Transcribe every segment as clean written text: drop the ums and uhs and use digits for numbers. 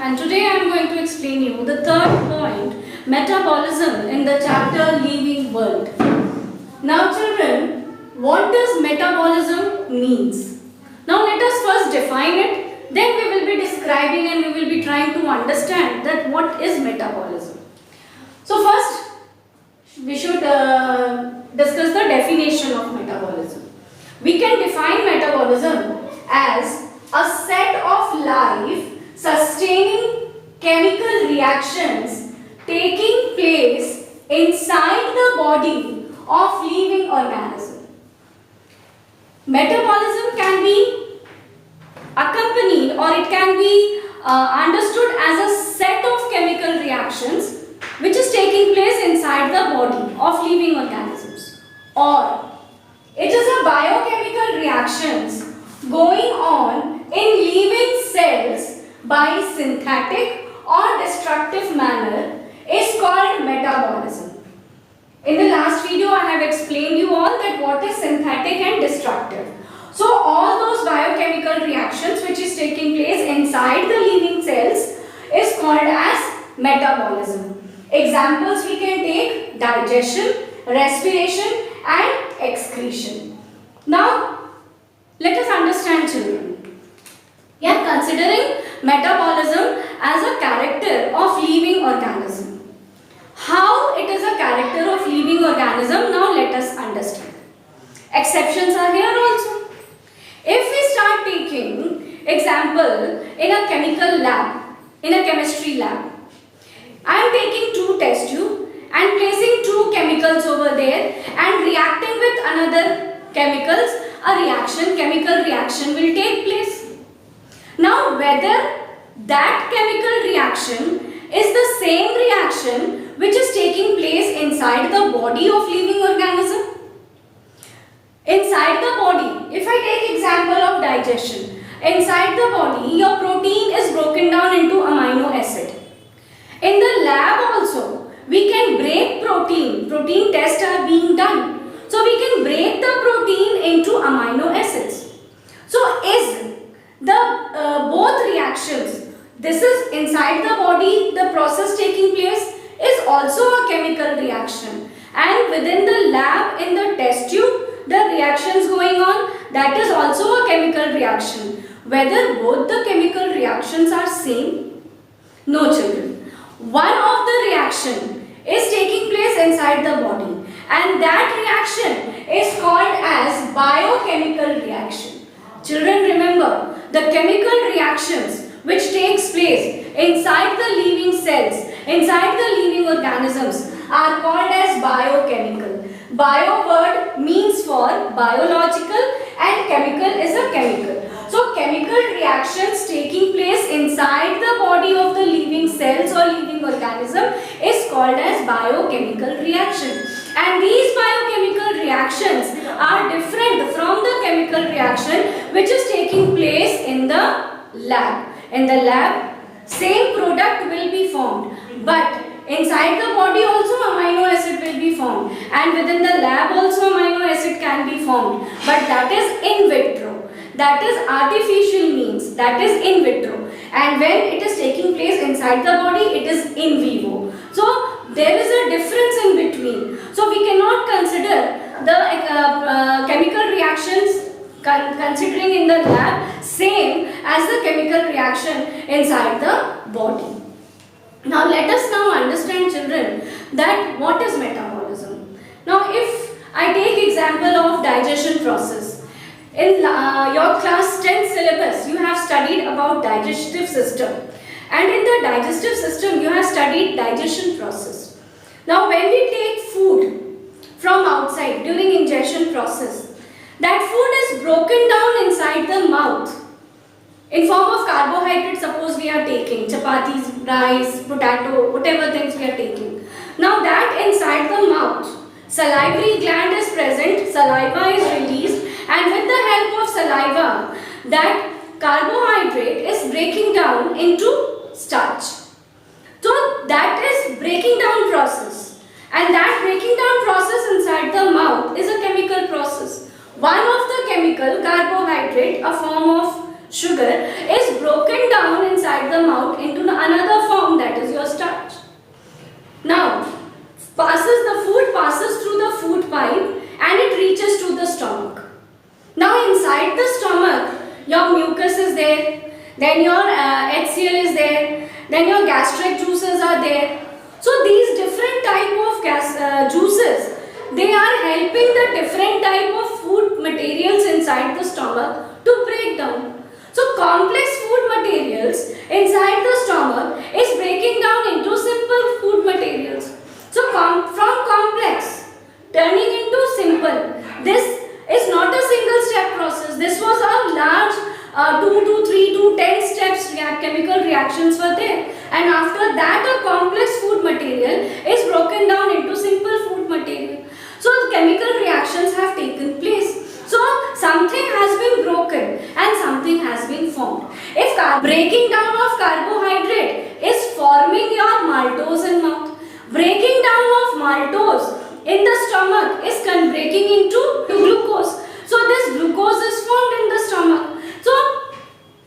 and today I am going to explain you the third point, metabolism in the chapter Living World. Now children, what does metabolism means? Now let us first define it, then we will be describing and we will be trying to understand that what is metabolism. So first we should discuss the definition of metabolism. We can define metabolism as a set of life sustaining chemical reactions taking place inside the body of living organism. Metabolism can be accompanied or it can be understood as a set of chemical reactions which is taking place inside the body of living organisms, or it is a biochemical reactions going on in living cells by synthetic or destructive manner is called metabolism. In the last video I have explained you all that what is synthetic and destructive. So all those biochemical reactions which is taking place inside the living cells is called as metabolism. Examples we can take: digestion, respiration and excretion. Now let us understand children. We are considering metabolism as a character of living organism. How it is a character of living organism, now let us understand. Exceptions are here also. If we start taking example in a chemical lab, in a chemistry lab, I am taking two test tube and placing two chemicals over there and reacting with another chemicals, a chemical reaction will take place. Now whether that chemical reaction is the same reaction which is taking place inside the body of living organism. Inside the body, if I take example of digestion, inside the body your protein is broken down into amino acid. In the lab also, we can break protein tests are being done. So we can break the protein into amino acids. So is the both reactions, this is inside the body, the process taking place is also a chemical reaction, and within the lab in the test tube the reactions going on, that is also a chemical reaction. Whether both the chemical reactions are same? No children. One of the reaction is taking place inside the body and that reaction is called as biochemical reaction. Children, remember, the chemical reactions which takes place inside the living cells, inside the living organisms are called as biochemical. Bio word means for biological and chemical is a chemical. So chemical reactions taking place inside the body of the living cells or living organism is called as biochemical reaction. And these biochemical reactions are different from the chemical reaction which is taking place in the lab. In the lab, same product will be formed, but inside the body also amino acid will be formed, and within the lab also amino acid can be formed, but that is in vitro. That is artificial means, that is in vitro, and when it is taking place inside the body it is in vivo. So there is a difference in between. So we cannot consider the chemical reactions considering in the lab same as the chemical reaction inside the body. Now let us now understand children that what is metabolism. Now if I take example of digestion process. In your class 10 syllabus, you have studied about digestive system, and in the digestive system you have studied digestion process. Now when we take food from outside during ingestion process, that food is broken down inside the mouth in form of carbohydrate. Suppose we are taking chapatis, rice, potato, whatever things we are taking. Now that inside the mouth, salivary gland is present, saliva is released, and with the help of saliva, that carbohydrate is breaking down into starch. So that is breaking down process, and that breaking down process inside the mouth is a chemical process. One of the chemical, carbohydrate, a form of sugar, is broken down inside the mouth into HCl is there, then your gastric juices are there. So these different type of juices, they are helping the different type of food materials inside the stomach to break down. So complex food materials inside the stomach is breaking down into simple food materials. So from complex turning into simple. This is not a single step process. This was a large 2 to 3 to 10 steps chemical reactions were there, and after that a complex food material is broken down into simple food material. So chemical reactions have taken place. So something has been broken and something has been formed. If breaking down of carbohydrate is forming your maltose in mouth, breaking down of maltose in the stomach is breaking into glucose. So this glucose is formed in the stomach. So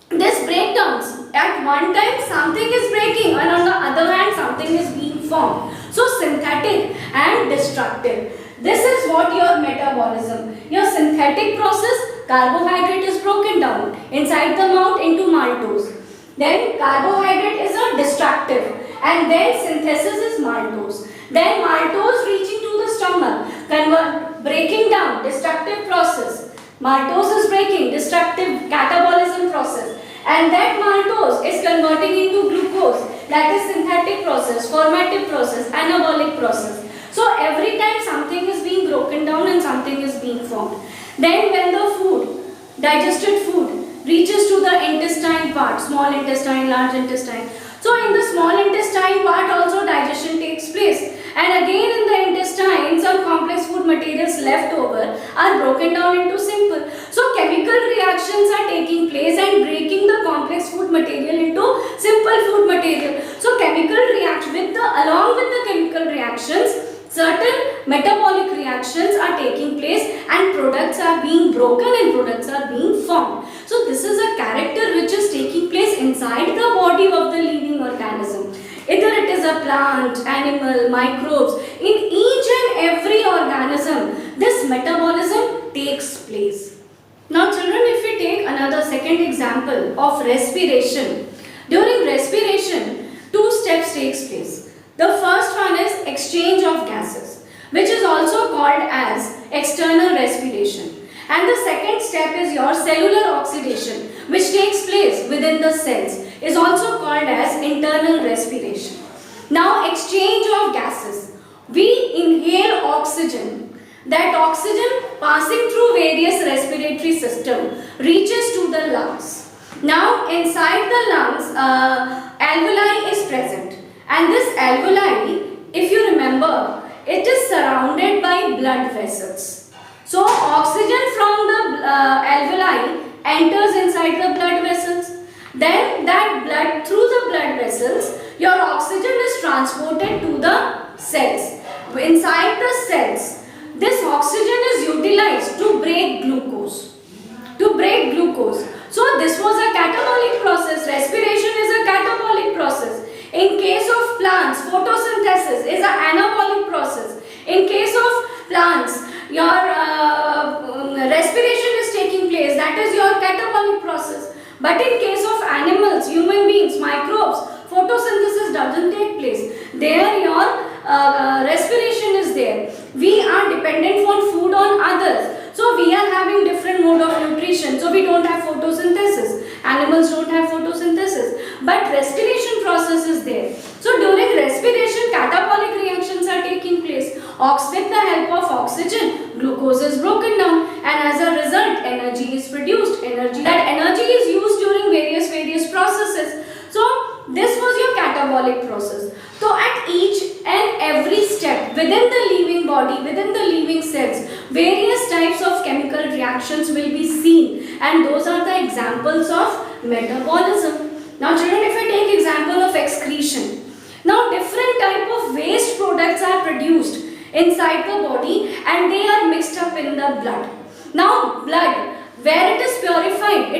this breakdowns, at one time something is breaking and on the other hand something is being formed. So synthetic and destructive. This is what your metabolism. Your synthetic process, carbohydrate is broken down inside the mouth into maltose. Then carbohydrate is a destructive, and then synthesis is maltose. Then maltose reaching to the stomach, breaking down, destructive process. Maltose is breaking, destructive catabolism process. And that maltose is converting into glucose, that is synthetic process, formative process, anabolic process. So every time something is being broken down and something is being formed. Then when the food, digested food, reaches to the intestine part, small intestine, large intestine. So in the small intestine part also digestion takes place. And again in the intestine, some complex food materials left over are broken down into simple. So chemical reactions are taking place and breaking the complex food material into simple food material. So chemical reaction along with the chemical reactions, certain metabolic reactions are taking place and products are being broken and products are being formed. So this is a character which is taking place inside the body of the living organism. Either it is a plant, animal, microbes, in each and every organism, this metabolism takes place. Now children, if we take another second example of respiration. During respiration, two steps takes place. The first one is exchange of gases, which is also called as external respiration. And the second step is your cellular oxidation, which takes place within the cells, is also called as internal respiration. Now exchange of gases. We inhale oxygen. That oxygen passing through various respiratory system reaches to the lungs. Now inside the lungs, alveoli is present. And this alveoli, if you remember, it is surrounded by blood vessels. So oxygen from the alveoli enters inside the blood vessels. Then that blood, through the blood vessels, your oxygen is transported to the cells. Inside the cells, this oxygen is utilized to break glucose. So this was a catabolic process. Respiration is a catabolic process. In case of plants, photosynthesis is an anabolic process. In case of plants, your respiration is taking place, that is your catabolic process. But in case of animals, human beings, microbes, photosynthesis doesn't take place. There your respiration is there. We are dependent on food on others. So we are having different mode of nutrition. So we don't have photosynthesis. Animals don't have photosynthesis. But respiration process is there. So during respiration, catabolic reactions are taking place. With the help of oxygen, glucose is broken down, and as a result, energy is produced. That energy is used during various processes. So this was your catabolic process. So at each and every step within the living body, within the living cells, various types of chemical reactions will be seen, and those are the examples of metabolism. Now children, if I take example of excretion. Now different type of waste products are produced inside the body and they are mixed up in the blood. Now blood, where it is purified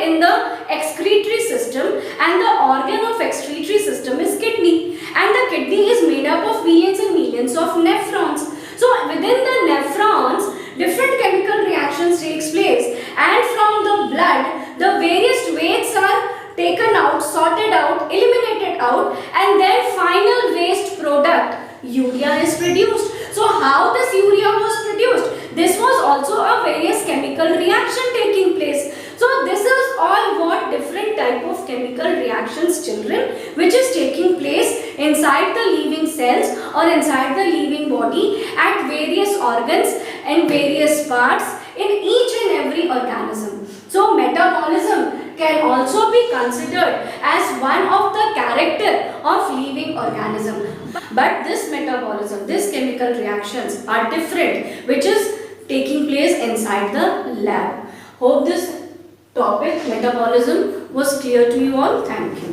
in the excretory system, and the organ of excretory system is kidney, and the kidney is made up of millions and millions of nephrons. So within the nephrons, different chemical reactions takes place, and from the blood, the various wastes are taken sorted out, eliminated out, and then final waste product urea is produced. So how this urea was produced? This was also a various chemical reaction taking place. So this is all what different type of chemical reactions, children, which is taking place inside the living cells or inside the living body at various organs and various parts in each and every organism. So metabolism can also be considered as one of the character of living organism. But this metabolism, these chemical reactions are different, which is taking place inside the lab. Hope this topic metabolism was clear to you all. Thank you.